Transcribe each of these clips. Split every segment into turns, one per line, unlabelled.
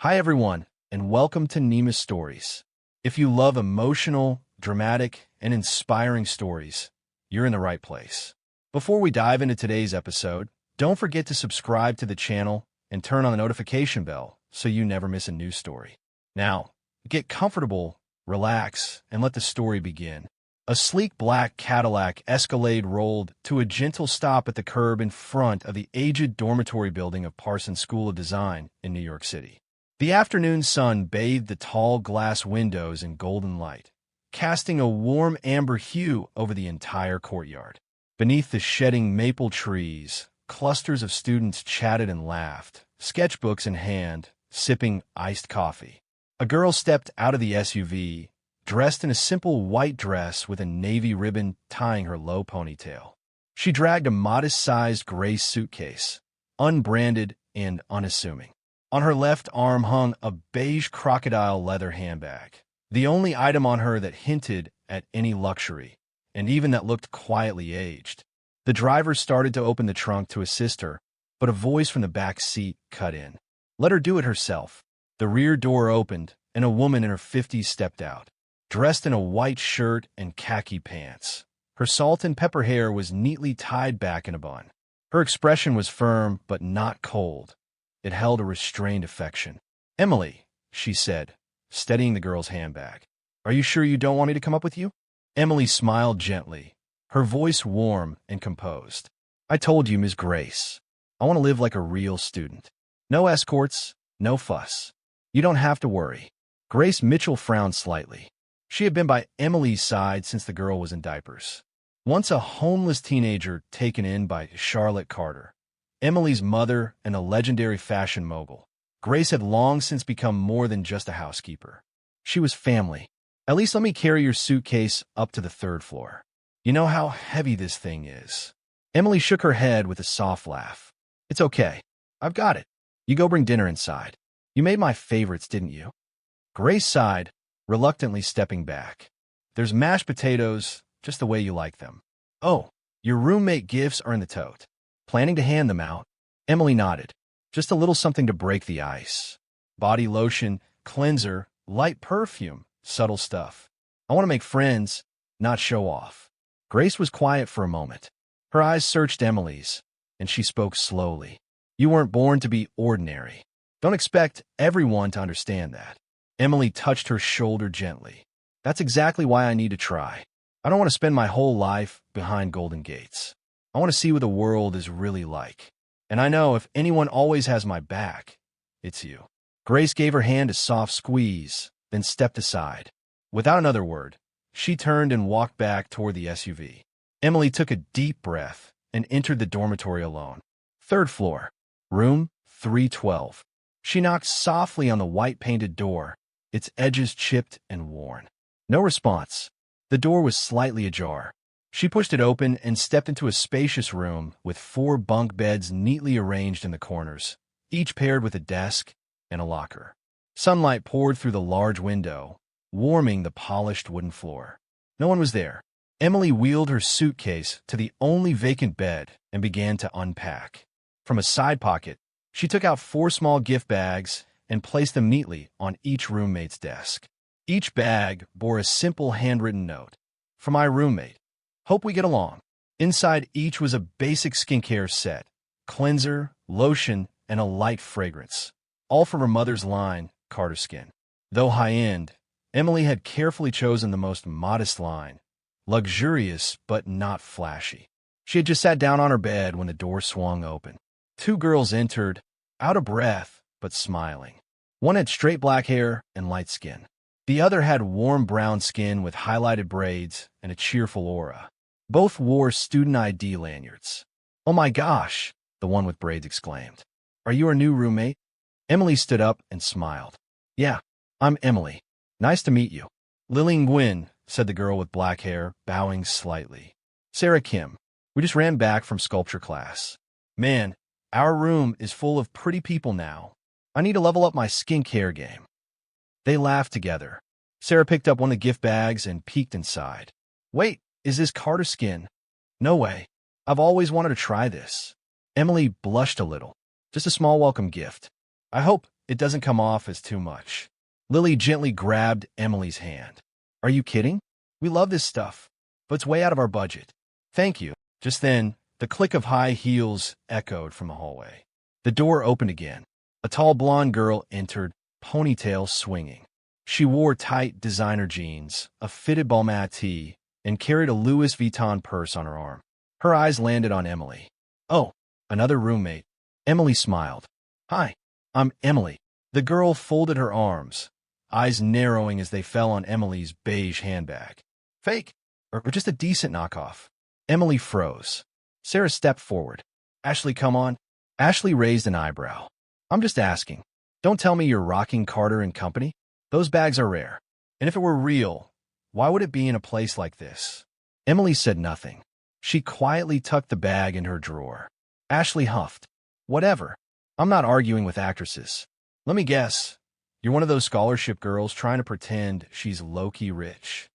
Hi everyone, and welcome to Nyma Stories. If you love emotional, dramatic, and inspiring stories, you're in the right place. Before we dive into today's episode, don't forget to subscribe to the channel and turn on the notification bell so you never miss a new story. Now, get comfortable, relax, and let the story begin. A sleek black Cadillac Escalade rolled to a gentle stop at the curb in front of the aged dormitory building of Parsons School of Design in New York City. The afternoon sun bathed the tall glass windows in golden light, casting a warm amber hue over the entire courtyard. Beneath the shedding maple trees, clusters of students chatted and laughed, sketchbooks in hand, sipping iced coffee. A girl stepped out of the SUV, dressed in a simple white dress with a navy ribbon tying her low ponytail. She dragged a modest-sized gray suitcase, unbranded and unassuming. On her left arm hung a beige crocodile leather handbag, the only item on her that hinted at any luxury, and even that looked quietly aged. The driver started to open the trunk to assist her, but a voice from the back seat cut in. Let her do it herself. The rear door opened, and a woman in her 50s stepped out, dressed in a white shirt and khaki pants. Her salt and pepper hair was neatly tied back in a bun. Her expression was firm but not cold. It held a restrained affection. "Emily," she said, steadying the girl's handbag. "Are you sure you don't want me to come up with you?" Emily smiled gently, her voice warm and composed. "I told you, Ms. Grace. I want to live like a real student. No escorts, no fuss. You don't have to worry." Grace Mitchell frowned slightly. She had been by Emily's side since the girl was in diapers. Once a homeless teenager taken in by Charlotte Carter, Emily's mother and a legendary fashion mogul, Grace had long since become more than just a housekeeper. She was family. "At least let me carry your suitcase up to the third floor. You know how heavy this thing is." Emily shook her head with a soft laugh. "It's okay. I've got it. You go bring dinner inside. You made my favorites, didn't you?" Grace sighed, reluctantly stepping back. "There's mashed potatoes, just the way you like them." "Oh, your roommate gifts are in the tote. Planning to hand them out?" Emily nodded. "Just a little something to break the ice. Body lotion, cleanser, light perfume, subtle stuff. I want to make friends, not show off." Grace was quiet for a moment. Her eyes searched Emily's, and she spoke slowly. "You weren't born to be ordinary. Don't expect everyone to understand that." Emily touched her shoulder gently. "That's exactly why I need to try. I don't want to spend my whole life behind golden gates. I want to see what the world is really like. And I know if anyone always has my back, it's you." Grace gave her hand a soft squeeze, then stepped aside. Without another word, she turned and walked back toward the SUV. Emily took a deep breath and entered the dormitory alone. Third floor, room 312. She knocked softly on the white-painted door, its edges chipped and worn. No response. The door was slightly ajar. She pushed it open and stepped into a spacious room with 4 bunk beds neatly arranged in the corners, each paired with a desk and a locker. Sunlight poured through the large window, warming the polished wooden floor. No one was there. Emily wheeled her suitcase to the only vacant bed and began to unpack. From a side pocket, she took out 4 small gift bags and placed them neatly on each roommate's desk. Each bag bore a simple handwritten note. "For my roommate. Hope we get along." Inside each was a basic skincare set, cleanser, lotion, and a light fragrance, all from her mother's line, Carter Skin. Though high-end, Emily had carefully chosen the most modest line, luxurious but not flashy. She had just sat down on her bed when the door swung open. 2 girls entered, out of breath but smiling. One had straight black hair and light skin. The other had warm brown skin with highlighted braids and a cheerful aura. Both wore student ID lanyards. "Oh my gosh," the one with braids exclaimed. "Are you our new roommate?" Emily stood up and smiled. "Yeah, I'm Emily. Nice to meet you." "Lillian Nguyen," said the girl with black hair, bowing slightly. "Sarah Kim. We just ran back from sculpture class. Man, our room is full of pretty people now. I need to level up my skincare game." They laughed together. Sarah picked up one of the gift bags and peeked inside. "Wait, is this Carter Skin? No way. I've always wanted to try this." Emily blushed a little. "Just a small welcome gift. I hope it doesn't come off as too much. Lily gently grabbed Emily's hand. Are you kidding? We love this stuff, but it's way out of our budget. Thank you. Just then, the click of high heels echoed from the hallway. The door opened again. A tall blonde girl entered, ponytail swinging. She wore tight designer jeans, a fitted balmain tee, and carried a Louis Vuitton purse on her arm. Her eyes landed on Emily. Oh, another roommate. Emily smiled. Hi, I'm Emily. The girl folded her arms, eyes narrowing as they fell on Emily's beige handbag. Fake, or just a decent knockoff? Emily froze. Sarah stepped forward. Ashley, come on. Ashley raised an eyebrow. I'm just asking. Don't tell me you're rocking Carter and Company. Those bags are rare. And if it were real, why would it be in a place like this? Emily said nothing. She quietly tucked the bag in her drawer. Ashley huffed. Whatever. I'm not arguing with actresses. Let me guess. You're one of those scholarship girls trying to pretend she's low-key rich.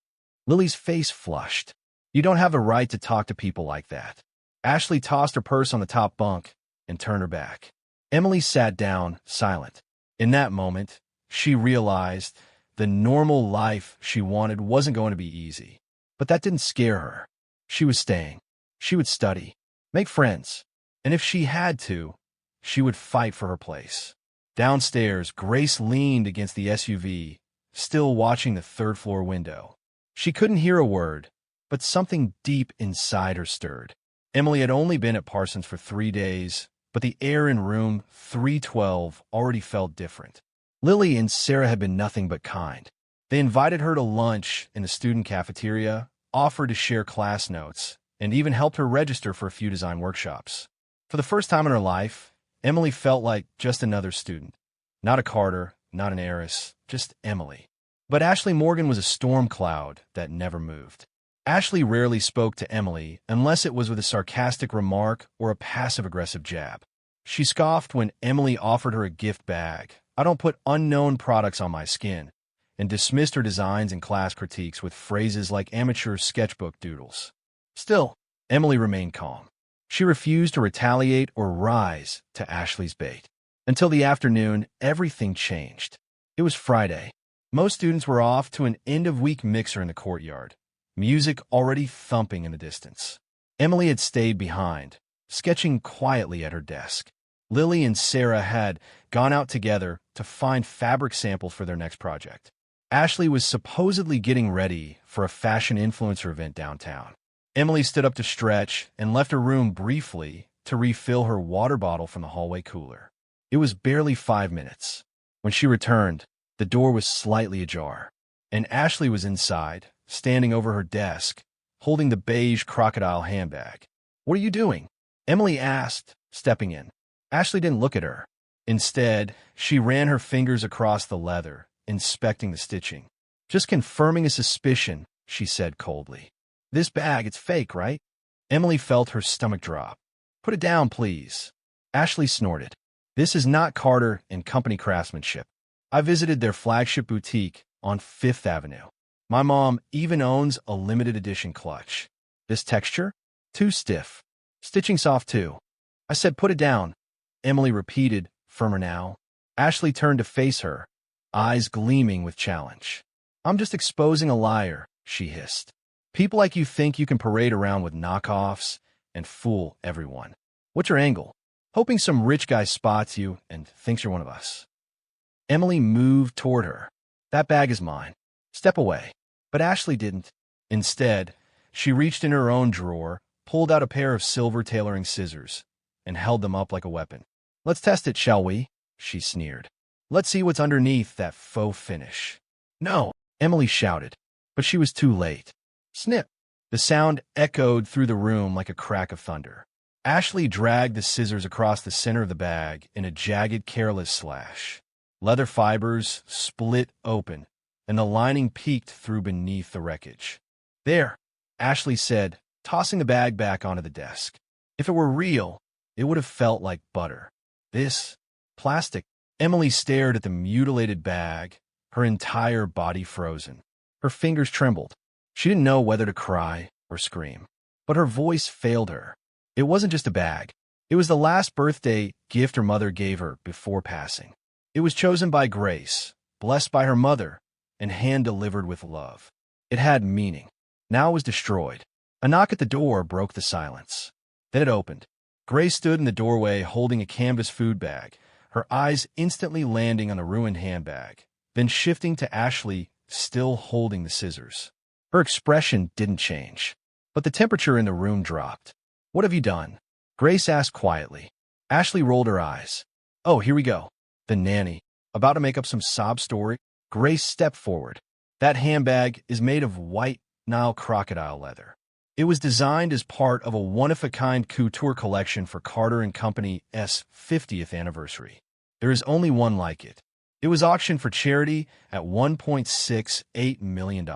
Lily's face flushed. You don't have a right to talk to people like that. Ashley tossed her purse on the top bunk and turned her back. Emily sat down, silent. In that moment, she realized the normal life she wanted wasn't going to be easy. But that didn't scare her. She was staying. She would study, make friends, and if she had to, she would fight for her place. Downstairs, Grace leaned against the SUV, still watching the third-floor window. She couldn't hear a word, but something deep inside her stirred. Emily had only been at Parsons for 3 days, but the air in room 312 already felt different. Lily and Sarah had been nothing but kind. They invited her to lunch in the student cafeteria, offered to share class notes, and even helped her register for a few design workshops. For the first time in her life, Emily felt like just another student. Not a Carter, not an Heiress, just Emily. But Ashley Morgan was a storm cloud that never moved. Ashley rarely spoke to Emily unless it was with a sarcastic remark or a passive-aggressive jab. She scoffed when Emily offered her a gift bag. I don't put unknown products on my skin, and dismissed her designs and class critiques with phrases like amateur sketchbook doodles. Still, Emily remained calm. She refused to retaliate or rise to Ashley's bait. Until the afternoon, everything changed. It was Friday. Most students were off to an end-of-week mixer in the courtyard, music already thumping in the distance. Emily had stayed behind, sketching quietly at her desk. Lily and Sarah had gone out together to find fabric samples for their next project. Ashley was supposedly getting ready for a fashion influencer event downtown. Emily stood up to stretch and left her room briefly to refill her water bottle from the hallway cooler. It was barely 5 minutes. When she returned, the door was slightly ajar, and Ashley was inside, standing over her desk, holding the beige crocodile handbag. What are you doing? Emily asked, stepping in. Ashley didn't look at her. Instead, she ran her fingers across the leather, inspecting the stitching. Just confirming a suspicion, she said coldly. This bag, it's fake, right? Emily felt her stomach drop. Put it down, please. Ashley snorted. This is not Carter and Company craftsmanship. I visited their flagship boutique on 5th Avenue. My mom even owns a limited edition clutch. This texture? Too stiff. Stitching soft too. I said put it down. Emily repeated, firmer now. Ashley turned to face her, eyes gleaming with challenge. I'm just exposing a liar, she hissed. People like you think you can parade around with knockoffs and fool everyone. What's your angle? Hoping some rich guy spots you and thinks you're one of us. Emily moved toward her. That bag is mine. Step away. But Ashley didn't. Instead, she reached in her own drawer, pulled out a pair of silver tailoring scissors, and held them up like a weapon. Let's test it, shall we? She sneered. Let's see what's underneath that faux finish. No, Emily shouted, but she was too late. Snip. The sound echoed through the room like a crack of thunder. Ashley dragged the scissors across the center of the bag in a jagged, careless slash. Leather fibers split open, and the lining peeked through beneath the wreckage. There, Ashley said, tossing the bag back onto the desk. If it were real, it would have felt like butter. This, plastic. Emily stared at the mutilated bag, her entire body frozen. Her fingers trembled. She didn't know whether to cry or scream. But her voice failed her. It wasn't just a bag. It was the last birthday gift her mother gave her before passing. It was chosen by Grace, blessed by her mother, and hand-delivered with love. It had meaning. Now it was destroyed. A knock at the door broke the silence. Then it opened. Grace stood in the doorway holding a canvas food bag, her eyes instantly landing on the ruined handbag, then shifting to Ashley, still holding the scissors. Her expression didn't change, but the temperature in the room dropped. "What have you done?" Grace asked quietly. Ashley rolled her eyes. "Oh, here we go." The nanny, about to make up some sob story, Grace stepped forward. "That handbag is made of white Nile crocodile leather. It was designed as part of a one-of-a-kind couture collection for Carter & Company's 50th anniversary. There is only one like it. It was auctioned for charity at $1.68 million.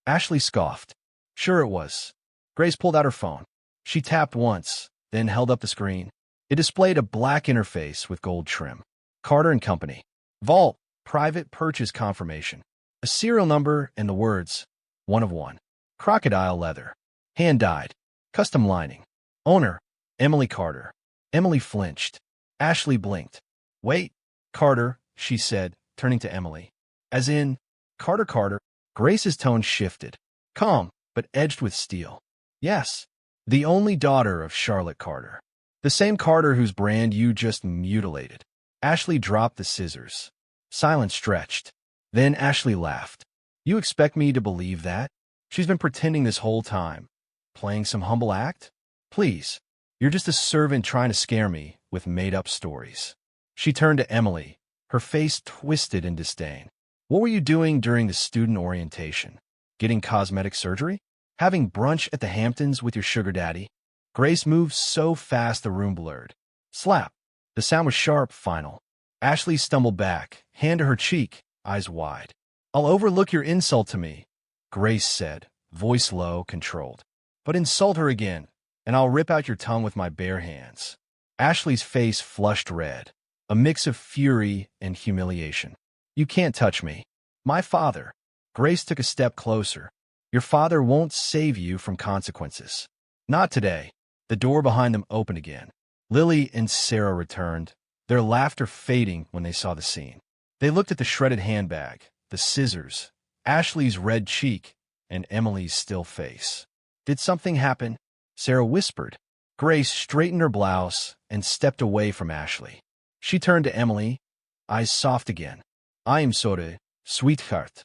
Ashley scoffed. "Sure it was." Grace pulled out her phone. She tapped once, then held up the screen. It displayed a black interface with gold trim. Carter & Company. Vault. Private purchase confirmation. A serial number and the words, "One of one." Crocodile leather. Hand-dyed. Custom lining. Owner, Emily Carter. Emily flinched. Ashley blinked. "Wait, Carter," she said, turning to Emily. "As in, Carter." Grace's tone shifted. Calm, but edged with steel. "Yes, the only daughter of Charlotte Carter. The same Carter whose brand you just mutilated." Ashley dropped the scissors. Silence stretched. Then Ashley laughed. "You expect me to believe that? She's been pretending this whole time. Playing some humble act? Please, you're just a servant trying to scare me with made-up stories." She turned to Emily, her face twisted in disdain. "What were you doing during the student orientation? Getting cosmetic surgery? Having brunch at the Hamptons with your sugar daddy?" Grace moved so fast the room blurred. Slap. The sound was sharp, final. Ashley stumbled back, hand to her cheek, eyes wide. "I'll overlook your insult to me," Grace said, voice low, controlled. "But insult her again, and I'll rip out your tongue with my bare hands." Ashley's face flushed red, a mix of fury and humiliation. "You can't touch me. My father." Grace took a step closer. "Your father won't save you from consequences. Not today." The door behind them opened again. Lily and Sarah returned, their laughter fading when they saw the scene. They looked at the shredded handbag, the scissors, Ashley's red cheek, and Emily's still face. "Did something happen?" Sarah whispered. Grace straightened her blouse and stepped away from Ashley. She turned to Emily, eyes soft again. "I am sorry, sweetheart."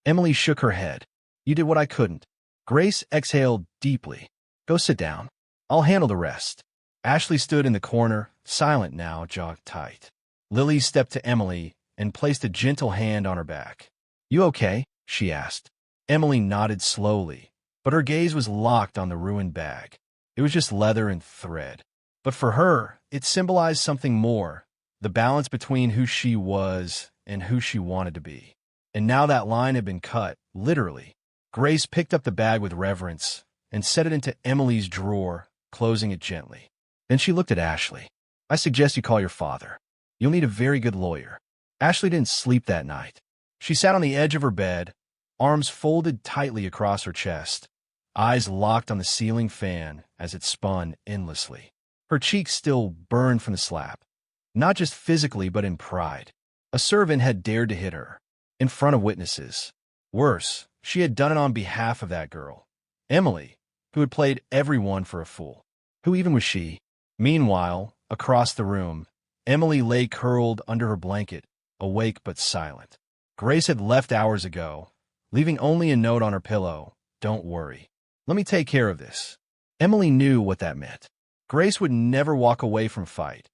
Emily shook her head. "You did what I couldn't." Grace exhaled deeply. "Go sit down. I'll handle the rest." Ashley stood in the corner, silent now, jaw tight. Lily stepped to Emily and placed a gentle hand on her back. "You okay?" she asked. Emily nodded slowly, but her gaze was locked on the ruined bag. It was just leather and thread. But for her, it symbolized something more, the balance between who she was and who she wanted to be. And now that line had been cut, literally. Grace picked up the bag with reverence and set it into Emily's drawer, closing it gently. Then she looked at Ashley. "I suggest you call your father. You'll need a very good lawyer." Ashley didn't sleep that night. She sat on the edge of her bed, arms folded tightly across her chest, eyes locked on the ceiling fan as it spun endlessly. Her cheeks still burned from the slap, not just physically but in pride. A servant had dared to hit her, in front of witnesses. Worse, she had done it on behalf of that girl, Emily, who had played everyone for a fool. Who even was she? Meanwhile, across the room, Emily lay curled under her blanket, awake but silent. Grace had left hours ago, leaving only a note on her pillow. "Don't worry. Let me take care of this." Emily knew what that meant. Grace would never walk away from a fight,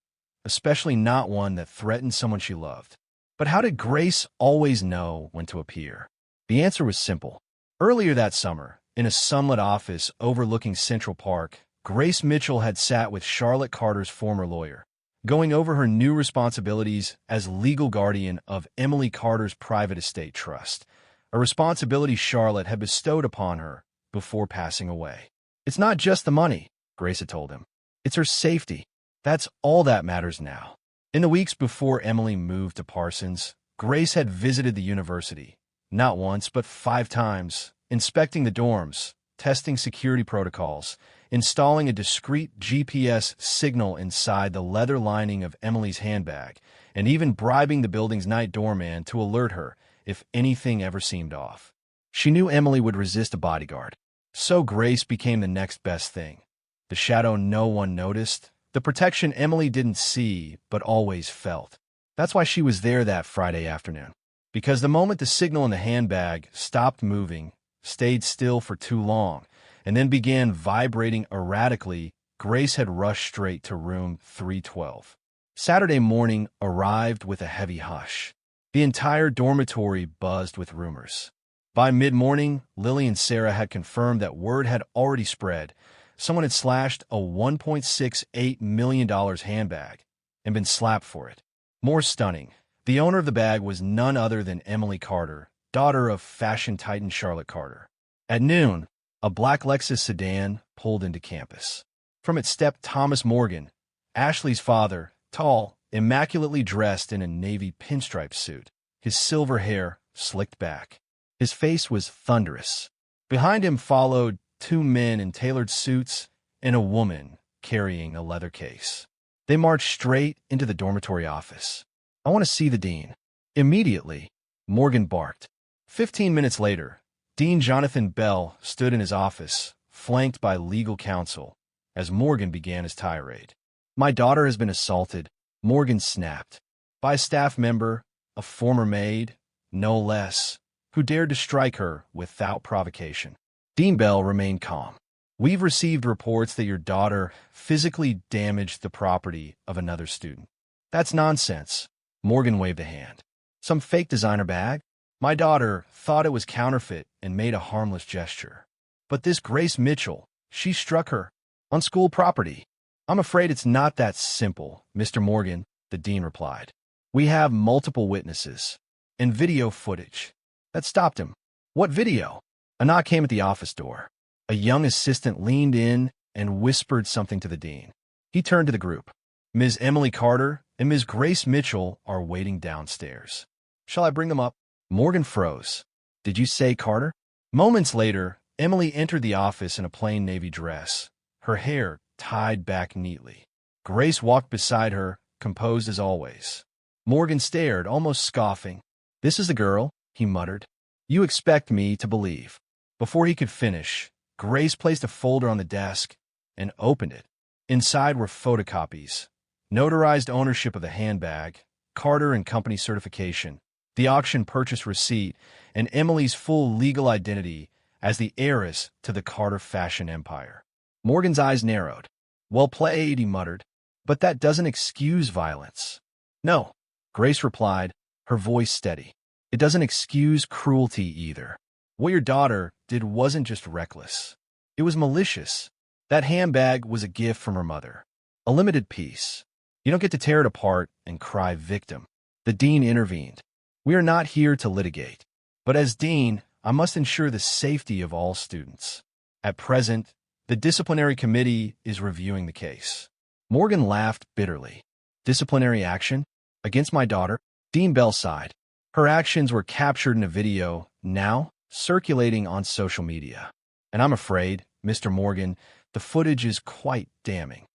especially not one that threatened someone she loved. But how did Grace always know when to appear? The answer was simple. Earlier that summer, in a sunlit office overlooking Central Park, Grace Mitchell had sat with Charlotte Carter's former lawyer, going over her new responsibilities as legal guardian of Emily Carter's private estate trust, a responsibility Charlotte had bestowed upon her before passing away. "It's not just the money," Grace had told him. "It's her safety. That's all that matters now." In the weeks before Emily moved to Parsons, Grace had visited the university, not once but 5 times, inspecting the dorms, testing security protocols, installing a discreet GPS signal inside the leather lining of Emily's handbag, and even bribing the building's night doorman to alert her if anything ever seemed off. She knew Emily would resist a bodyguard, so Grace became the next best thing. The shadow no one noticed, the protection Emily didn't see but always felt. That's why she was there that Friday afternoon. Because the moment the signal in the handbag stopped moving, stayed still for too long, and then began vibrating erratically, Grace had rushed straight to room 312. Saturday morning arrived with a heavy hush. The entire dormitory buzzed with rumors. By mid-morning, Lily and Sarah had confirmed that word had already spread. Someone had slashed a $1.68 million handbag and been slapped for it. More stunning, the owner of the bag was none other than Emily Carter, daughter of fashion titan Charlotte Carter. At noon, a black Lexus sedan pulled into campus. From it stepped Thomas Morgan, Ashley's father, tall, immaculately dressed in a navy pinstripe suit, his silver hair slicked back. His face was thunderous. Behind him followed two men in tailored suits and a woman carrying a leather case. They marched straight into the dormitory office. "I want to see the dean." Immediately, Morgan barked. 15 minutes later, Dean Jonathan Bell stood in his office, flanked by legal counsel, as Morgan began his tirade. "My daughter has been assaulted," Morgan snapped, "by a staff member, a former maid, no less, who dared to strike her without provocation." Dean Bell remained calm. "We've received reports that your daughter physically damaged the property of another student." "That's nonsense." Morgan waved a hand. "Some fake designer bag? My daughter thought it was counterfeit and made a harmless gesture. But this Grace Mitchell, she struck her on school property." "I'm afraid it's not that simple, Mr. Morgan," the dean replied. "We have multiple witnesses and video footage." That stopped him. "What video?" A knock came at the office door. A young assistant leaned in and whispered something to the dean. He turned to the group. "Ms. Emily Carter and Ms. Grace Mitchell are waiting downstairs. Shall I bring them up?" Morgan froze. "Did you say Carter?" Moments later, Emily entered the office in a plain navy dress, her hair tied back neatly. Grace walked beside her, composed as always. Morgan stared, almost scoffing. "This is the girl," he muttered. "You expect me to believe." Before he could finish, Grace placed a folder on the desk and opened it. Inside were photocopies, notarized ownership of the handbag, Carter and Company certification, the auction purchase receipt, and Emily's full legal identity as the heiress to the Carter fashion empire. Morgan's eyes narrowed. "Well played," he muttered. "But that doesn't excuse violence." "No," Grace replied, her voice steady. "It doesn't excuse cruelty either. What your daughter did wasn't just reckless. It was malicious. That handbag was a gift from her mother. A limited piece. You don't get to tear it apart and cry victim." The dean intervened. "We are not here to litigate. But as dean, I must ensure the safety of all students. At present, the disciplinary committee is reviewing the case." Morgan laughed bitterly. "Disciplinary action? Against my daughter?" Dean Bell sighed. "Her actions were captured in a video, now circulating on social media. And I'm afraid, Mr. Morgan, the footage is quite damning."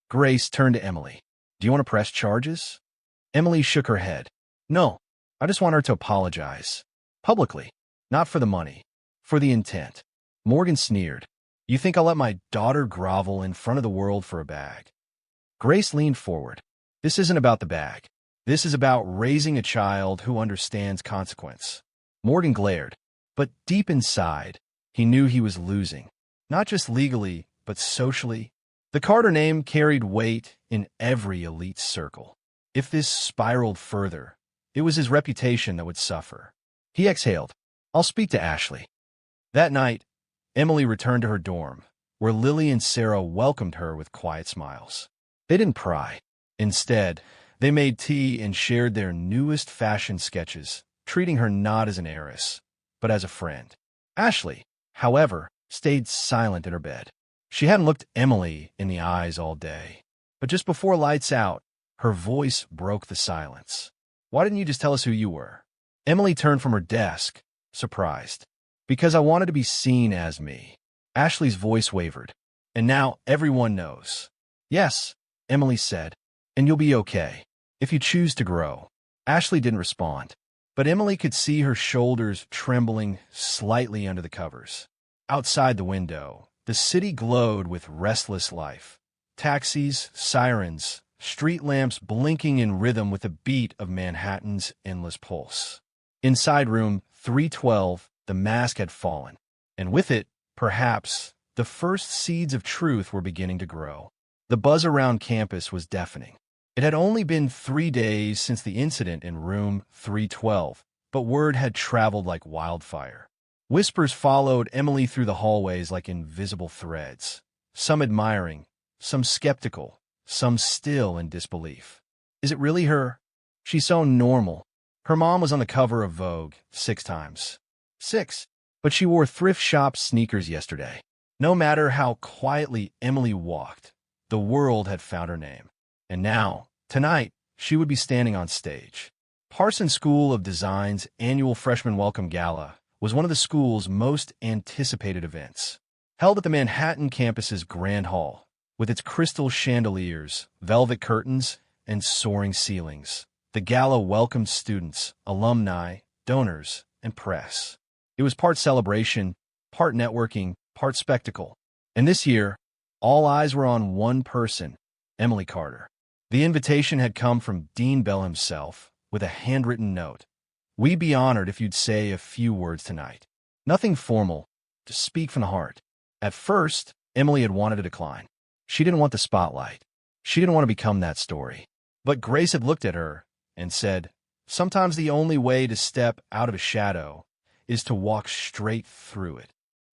Grace turned to Emily. "Do you want to press charges?" Emily shook her head. "No, I just want her to apologize. Publicly. Not for the money. For the intent." Morgan sneered. "You think I'll let my daughter grovel in front of the world for a bag?" Grace leaned forward. "This isn't about the bag. This is about raising a child who understands consequence." Morgan glared. But deep inside, he knew he was losing. Not just legally, but socially. The Carter name carried weight in every elite circle. If this spiraled further, it was his reputation that would suffer. He exhaled. "I'll speak to Ashley." That night, Emily returned to her dorm, where Lily and Sarah welcomed her with quiet smiles. They didn't pry. Instead, they made tea and shared their newest fashion sketches, treating her not as an heiress, but as a friend. Ashley, however, stayed silent in her bed. She hadn't looked Emily in the eyes all day. But just before lights out, her voice broke the silence. "Why didn't you just tell us who you were?" Emily turned from her desk, surprised. "Because I wanted to be seen as me." Ashley's voice wavered. And now everyone knows. Yes, Emily said, and you'll be okay. If you choose to grow. Ashley didn't respond, but Emily could see her shoulders trembling slightly under the covers. Outside the window, the city glowed with restless life. Taxis, sirens, street lamps blinking in rhythm with the beat of Manhattan's endless pulse. Inside room 312, the mask had fallen, and with it, perhaps, the first seeds of truth were beginning to grow. The buzz around campus was deafening. It had only been 3 days since the incident in room 312, but word had traveled like wildfire. Whispers followed Emily through the hallways like invisible threads, some admiring, some skeptical, some still in disbelief. Is it really her? She's so normal. Her mom was on the cover of Vogue 6 times. 6. But she wore thrift shop sneakers yesterday. No matter how quietly Emily walked, the world had found her name. And now, tonight, she would be standing on stage. Parsons School of Design's annual Freshman Welcome Gala was one of the school's most anticipated events. Held at the Manhattan campus's Grand Hall, with its crystal chandeliers, velvet curtains, and soaring ceilings, the gala welcomed students, alumni, donors, and press. It was part celebration, part networking, part spectacle. And this year, all eyes were on one person, Emily Carter. The invitation had come from Dean Bell himself, with a handwritten note. We'd be honored if you'd say a few words tonight. Nothing formal, just speak from the heart. At first, Emily had wanted to decline. She didn't want the spotlight. She didn't want to become that story. But Grace had looked at her and said, sometimes the only way to step out of a shadow is to walk straight through it.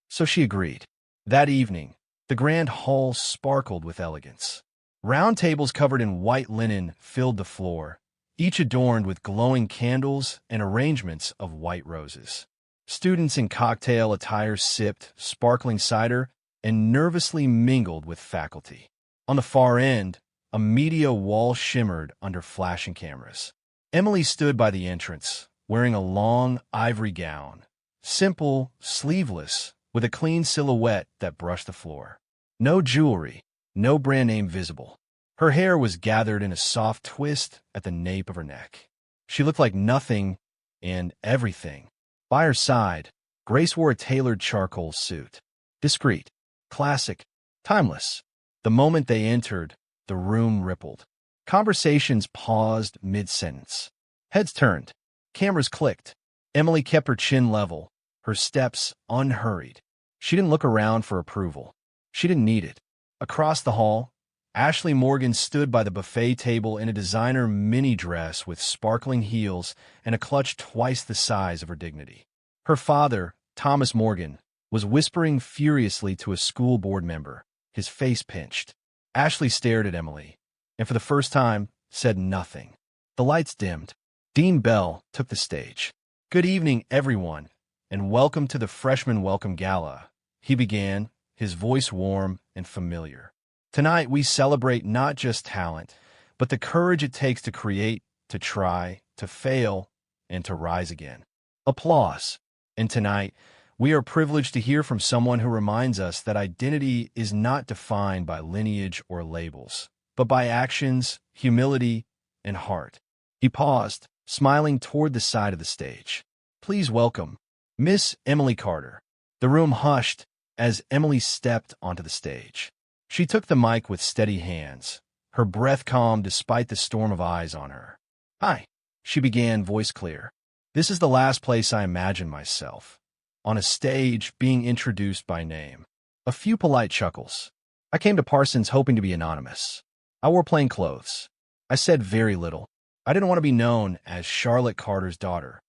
So she agreed. That evening, the grand hall sparkled with elegance. Round tables covered in white linen filled the floor, each adorned with glowing candles and arrangements of white roses. Students in cocktail attire sipped sparkling cider and nervously mingled with faculty. On the far end, a media wall shimmered under flashing cameras. Emily stood by the entrance, wearing a long ivory gown, simple, sleeveless, with a clean silhouette that brushed the floor. No jewelry, no brand name visible. Her hair was gathered in a soft twist at the nape of her neck. She looked like nothing and everything. By her side, Grace wore a tailored charcoal suit. Discreet, classic, timeless. The moment they entered, the room rippled. Conversations paused mid-sentence. Heads turned. Cameras clicked. Emily kept her chin level, her steps unhurried. She didn't look around for approval. She didn't need it. Across the hall, Ashley Morgan stood by the buffet table in a designer mini dress with sparkling heels and a clutch twice the size of her dignity. Her father, Thomas Morgan, was whispering furiously to a school board member, his face pinched. Ashley stared at Emily, and for the first time, said nothing. The lights dimmed. Dean Bell took the stage. Good evening, everyone, and welcome to the Freshman Welcome Gala, he began, his voice warm and familiar. Tonight, we celebrate not just talent, but the courage it takes to create, to try, to fail, and to rise again. Applause. And tonight, we are privileged to hear from someone who reminds us that identity is not defined by lineage or labels, but by actions, humility, and heart. He paused, smiling toward the side of the stage. Please welcome Miss Emily Carter. The room hushed as Emily stepped onto the stage. She took the mic with steady hands, her breath calm despite the storm of eyes on her. Hi, she began, voice clear. This is the last place I imagined myself. On a stage, being introduced by name. A few polite chuckles. I came to Parsons hoping to be anonymous. I wore plain clothes. I said very little. I didn't want to be known as Charlotte Carter's daughter.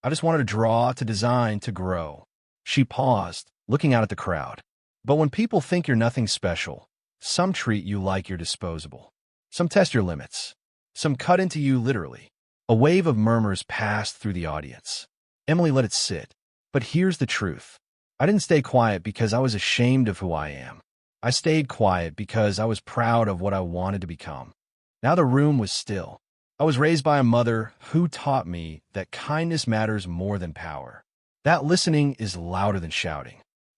I just wanted to draw, to design, to grow. She paused, looking out at the crowd. But when people think you're nothing special, some treat you like you're disposable. Some test your limits. Some cut into you literally. A wave of murmurs passed through the audience. Emily let it sit. But here's the truth. I didn't stay quiet because I was ashamed of who I am. I stayed quiet because I was proud of what I wanted to become. Now the room was still. I was raised by a mother who taught me that kindness matters more than power. That listening is louder than shouting.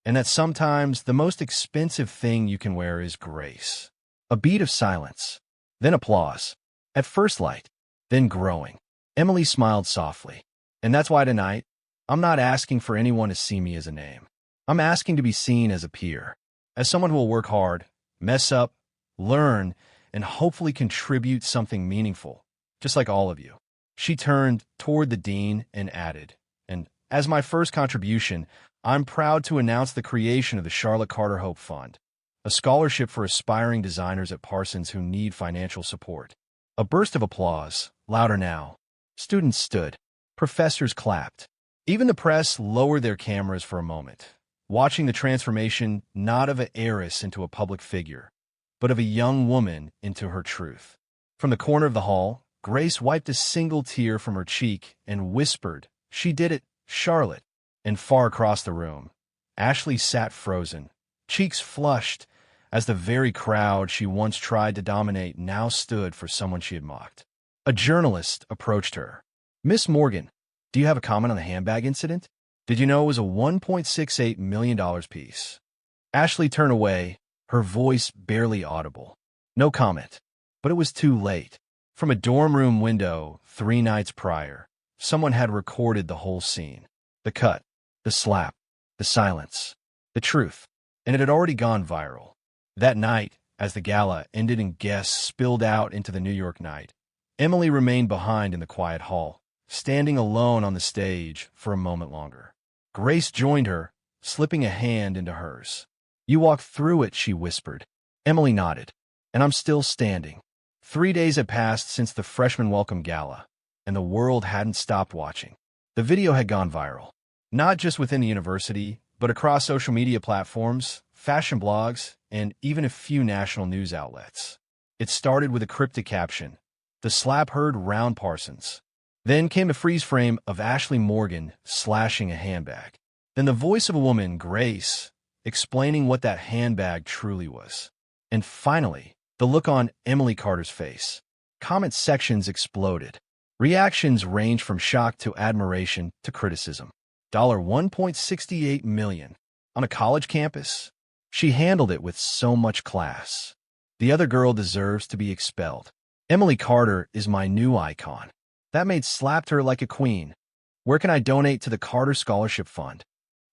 and that sometimes the most expensive thing you can wear is grace. A beat of silence, then applause. At first light, then growing. Emily smiled softly. And that's why tonight, I'm not asking for anyone to see me as a name. I'm asking to be seen as a peer, as someone who will work hard, mess up, learn, and hopefully contribute something meaningful, just like all of you. She turned toward the dean and added, and as my first contribution, I'm proud to announce the creation of the Charlotte Carter Hope Fund, a scholarship for aspiring designers at Parsons who need financial support. A burst of applause, louder now. Students stood. Professors clapped. Even the press lowered their cameras for a moment, watching the transformation not of an heiress into a public figure, but of a young woman into her truth. From the corner of the hall, Grace wiped a single tear from her cheek and whispered, "She did it, Charlotte." And far across the room, Ashley sat frozen, cheeks flushed, as the very crowd she once tried to dominate now stood for someone she had mocked. A journalist approached her. "Miss Morgan, do you have a comment on the handbag incident? Did you know it was a $1.68 million piece?" Ashley turned away, her voice barely audible. No comment. But it was too late. From a dorm room window 3 nights prior, someone had recorded the whole scene. The cut, the slap, the silence, the truth, and it had already gone viral. That night, as the gala ended and guests spilled out into the New York night, Emily remained behind in the quiet hall, standing alone on the stage for a moment longer. Grace joined her, slipping a hand into hers. "You walked through it," she whispered. Emily nodded. "And I'm still standing." 3 days had passed since the freshman welcome gala, and the world hadn't stopped watching. The video had gone viral, not just within the university, but across social media platforms, fashion blogs, and even a few national news outlets. It started with a cryptic caption, "The slap heard round Parsons." Then came a freeze frame of Ashley Morgan slashing a handbag. Then the voice of a woman, Grace, explaining what that handbag truly was. And finally, the look on Emily Carter's face. Comment sections exploded. Reactions ranged from shock to admiration to criticism. $1.68 million. On a college campus? She handled it with so much class. The other girl deserves to be expelled. Emily Carter is my new icon. That maid slapped her like a queen. Where can I donate to the Carter Scholarship Fund?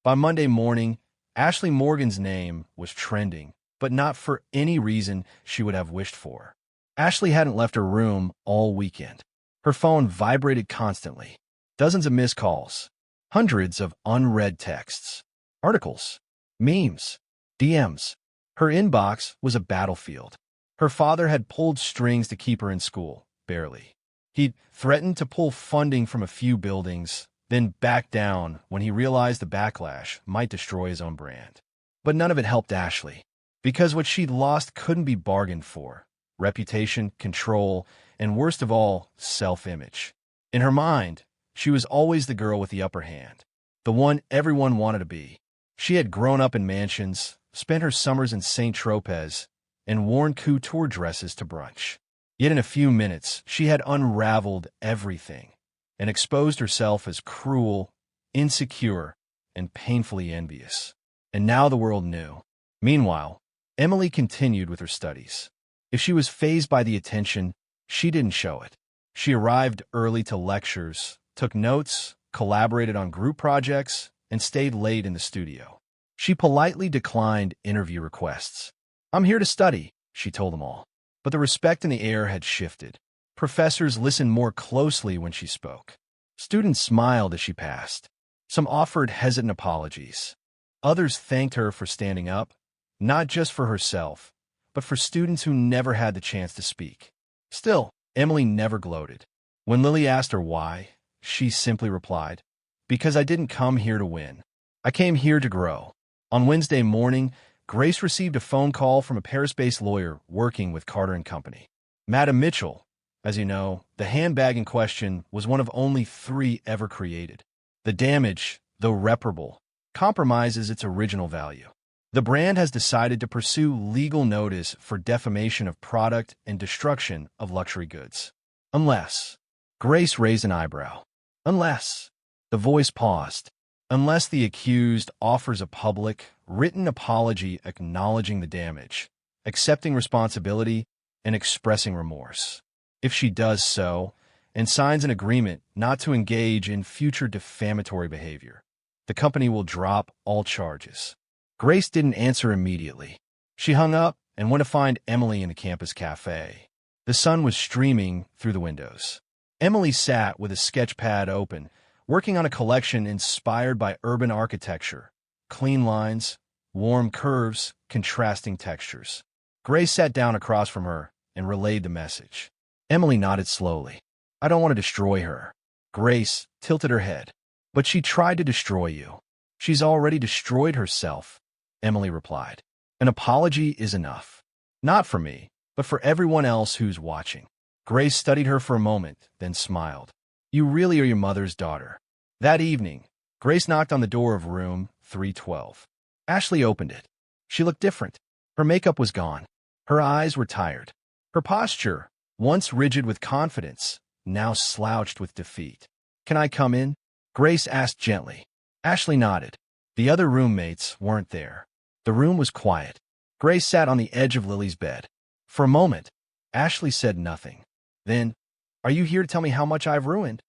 By Monday morning, Ashley Morgan's name was trending, but not for any reason she would have wished for. Ashley hadn't left her room all weekend. Her phone vibrated constantly. Dozens of missed calls. Hundreds of unread texts. Articles. Memes. DMs. Her inbox was a battlefield. Her father had pulled strings to keep her in school, barely. He'd threatened to pull funding from a few buildings, then back down when he realized the backlash might destroy his own brand. But none of it helped Ashley, because what she'd lost couldn't be bargained for. Reputation, control, and worst of all, self-image. In her mind, she was always the girl with the upper hand, the one everyone wanted to be. She had grown up in mansions, spent her summers in St. Tropez, and worn couture dresses to brunch. Yet in a few minutes, she had unraveled everything and exposed herself as cruel, insecure, and painfully envious. And now the world knew. Meanwhile, Emily continued with her studies. If she was fazed by the attention, she didn't show it. She arrived early to lectures, took notes, collaborated on group projects, and stayed late in the studio. She politely declined interview requests. "I'm here to study," she told them all. But the respect in the air had shifted. Professors listened more closely when she spoke. Students smiled as she passed. Some offered hesitant apologies. Others thanked her for standing up, not just for herself, but for students who never had the chance to speak. Still, Emily never gloated. When Lily asked her why, she simply replied, "Because I didn't come here to win. I came here to grow." On Wednesday morning, Grace received a phone call from a Paris-based lawyer working with Carter & Company. Madam Mitchell, as you know, the handbag in question was one of only 3 ever created. The damage, though reparable, compromises its original value. The brand has decided to pursue legal notice for defamation of product and destruction of luxury goods. Unless, Grace raised an eyebrow. Unless, the voice paused. unless the accused offers a public, written apology acknowledging the damage, accepting responsibility, and expressing remorse. If she does so, and signs an agreement not to engage in future defamatory behavior, the company will drop all charges. Grace didn't answer immediately. She hung up and went to find Emily in the campus cafe. The sun was streaming through the windows. Emily sat with a sketch pad open, working on a collection inspired by urban architecture. Clean lines, warm curves, contrasting textures. Grace sat down across from her and relayed the message. Emily nodded slowly. I don't want to destroy her. Grace tilted her head. But she tried to destroy you. She's already destroyed herself, Emily replied. An apology is enough. Not for me, but for everyone else who's watching. Grace studied her for a moment, then smiled. You really are your mother's daughter. That evening, Grace knocked on the door of room 312. Ashley opened it. She looked different. Her makeup was gone. Her eyes were tired. Her posture, once rigid with confidence, now slouched with defeat. Can I come in? Grace asked gently. Ashley nodded. The other roommates weren't there. The room was quiet. Grace sat on the edge of Lily's bed. For a moment, Ashley said nothing. Then, are you here to tell me how much I've ruined?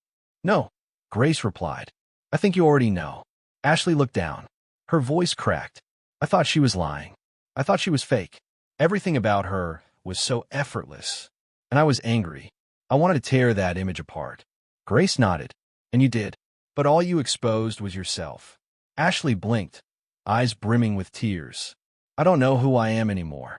No, Grace replied. I think you already know. Ashley looked down. Her voice cracked. I thought she was lying. I thought she was fake. Everything about her was so effortless. And I was angry. I wanted to tear that image apart. Grace nodded. And you did. But all you exposed was yourself. Ashley blinked, eyes brimming with tears. I don't know who I am anymore.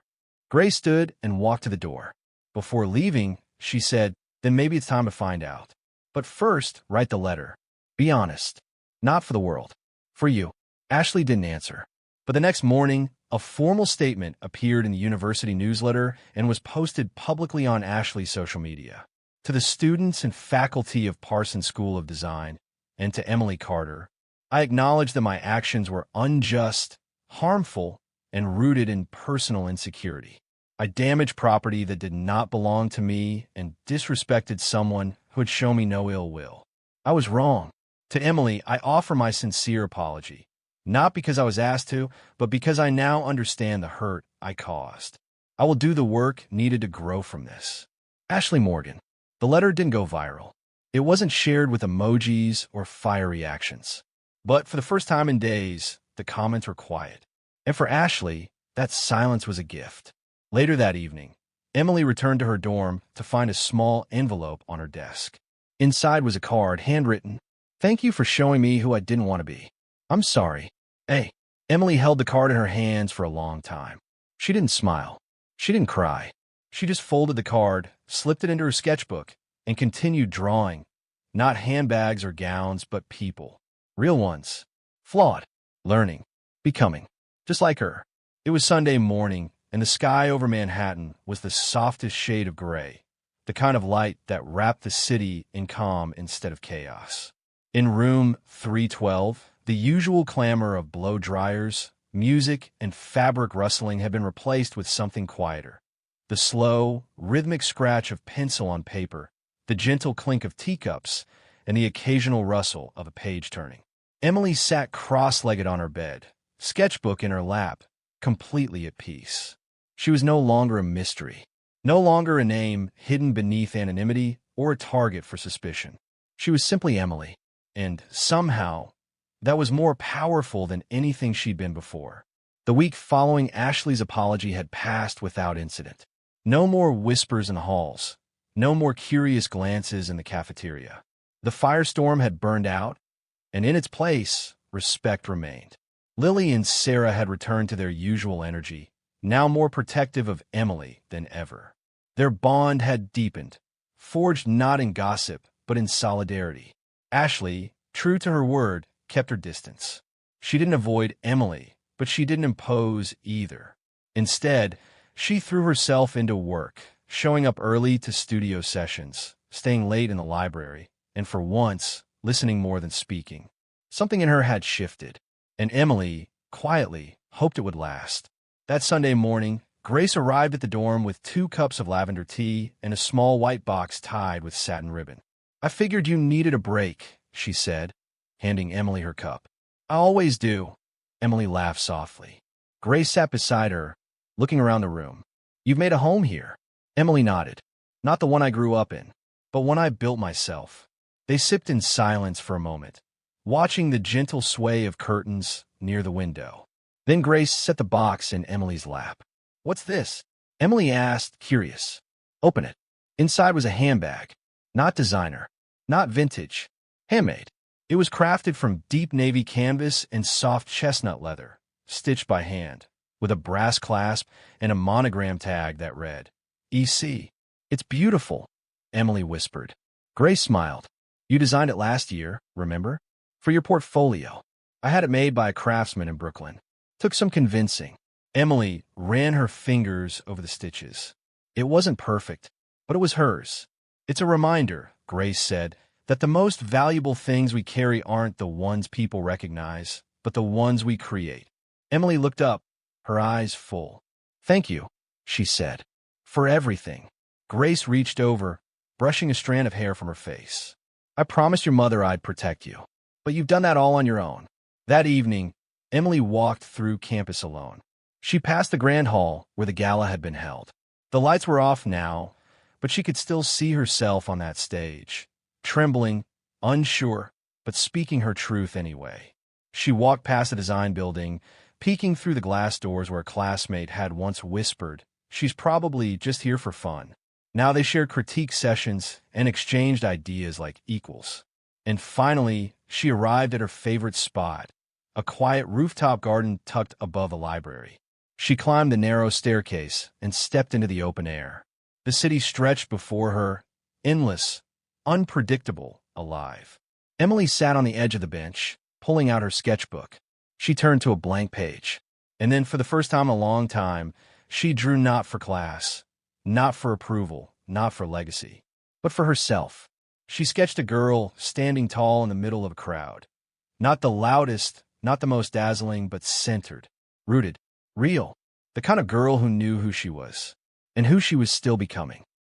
Grace stood and walked to the door. Before leaving, she said, then maybe it's time to find out. But first, write the letter. Be honest. Not for the world. For you. Ashley didn't answer. But the next morning, a formal statement appeared in the university newsletter and was posted publicly on Ashley's social media. To the students and faculty of Parsons School of Design, and to Emily Carter, I acknowledge that my actions were unjust, harmful, and rooted in personal insecurity. I damaged property that did not belong to me and disrespected someone who had shown me no ill will. I was wrong. To Emily, I offer my sincere apology, not because I was asked to, but because I now understand the hurt I caused. I will do the work needed to grow from this. Ashley Morgan. The letter didn't go viral. It wasn't shared with emojis or fire reactions. But for the first time in days, the comments were quiet. And for Ashley, that silence was a gift. Later that evening, Emily returned to her dorm to find a small envelope on her desk. Inside was a card, handwritten, "Thank you for showing me who I didn't want to be. I'm sorry." Hey. Emily held the card in her hands for a long time. She didn't smile. She didn't cry. She just folded the card, slipped it into her sketchbook, and continued drawing. Not handbags or gowns, but people. Real ones. Flawed. Learning. Becoming. Just like her. It was Sunday morning, and the sky over Manhattan was the softest shade of gray, the kind of light that wrapped the city in calm instead of chaos. In room 312, the usual clamor of blow dryers, music, and fabric rustling had been replaced with something quieter. The slow, rhythmic scratch of pencil on paper, the gentle clink of teacups, and the occasional rustle of a page turning. Emily sat cross-legged on her bed, sketchbook in her lap, completely at peace. She was no longer a mystery, no longer a name hidden beneath anonymity or a target for suspicion. She was simply Emily, and somehow, that was more powerful than anything she'd been before. The week following Ashley's apology had passed without incident. No more whispers in the halls, no more curious glances in the cafeteria. The firestorm had burned out, and in its place, respect remained. Lily and Sarah had returned to their usual energy, now more protective of Emily than ever. Their bond had deepened, forged not in gossip, but in solidarity. Ashley, true to her word, kept her distance. She didn't avoid Emily, but she didn't impose either. Instead, she threw herself into work, showing up early to studio sessions, staying late in the library, and for once, listening more than speaking. Something in her had shifted, and Emily, quietly, hoped it would last. That Sunday morning, Grace arrived at the dorm with 2 cups of lavender tea and a small white box tied with satin ribbon. "I figured you needed a break," she said, handing Emily her cup. I always do. Emily laughed softly. Grace sat beside her, looking around the room. You've made a home here. Emily nodded. Not the one I grew up in, but one I built myself. They sipped in silence for a moment, watching the gentle sway of curtains near the window. Then Grace set the box in Emily's lap. What's this? Emily asked, curious. Open it. Inside was a handbag. Not designer. Not vintage. Handmade. It was crafted from deep navy canvas and soft chestnut leather, stitched by hand, with a brass clasp and a monogram tag that read, EC. It's beautiful, Emily whispered. Grace smiled. You designed it last year, remember? For your portfolio. I had it made by a craftsman in Brooklyn. Took some convincing. Emily ran her fingers over the stitches. It wasn't perfect, but it was hers. It's a reminder, Grace said, that the most valuable things we carry aren't the ones people recognize, but the ones we create. Emily looked up, her eyes full. Thank you, she said, for everything. Grace reached over, brushing a strand of hair from her face. I promised your mother I'd protect you, but you've done that all on your own. That evening, Emily walked through campus alone. She passed the grand hall where the gala had been held. The lights were off now, but she could still see herself on that stage, trembling, unsure, but speaking her truth anyway. She walked past the design building, peeking through the glass doors where a classmate had once whispered, she's probably just here for fun. Now they shared critique sessions and exchanged ideas like equals. And finally, she arrived at her favorite spot, a quiet rooftop garden tucked above a library. She climbed the narrow staircase and stepped into the open air. The city stretched before her, endless, unpredictable, alive. Emily sat on the edge of the bench, pulling out her sketchbook. She turned to a blank page. And then, for the first time in a long time, she drew not for class, not for approval, not for legacy, but for herself. She sketched a girl standing tall in the middle of a crowd. Not the loudest, not the most dazzling, but centered, rooted, real. The kind of girl who knew who she was, and who she was still becoming.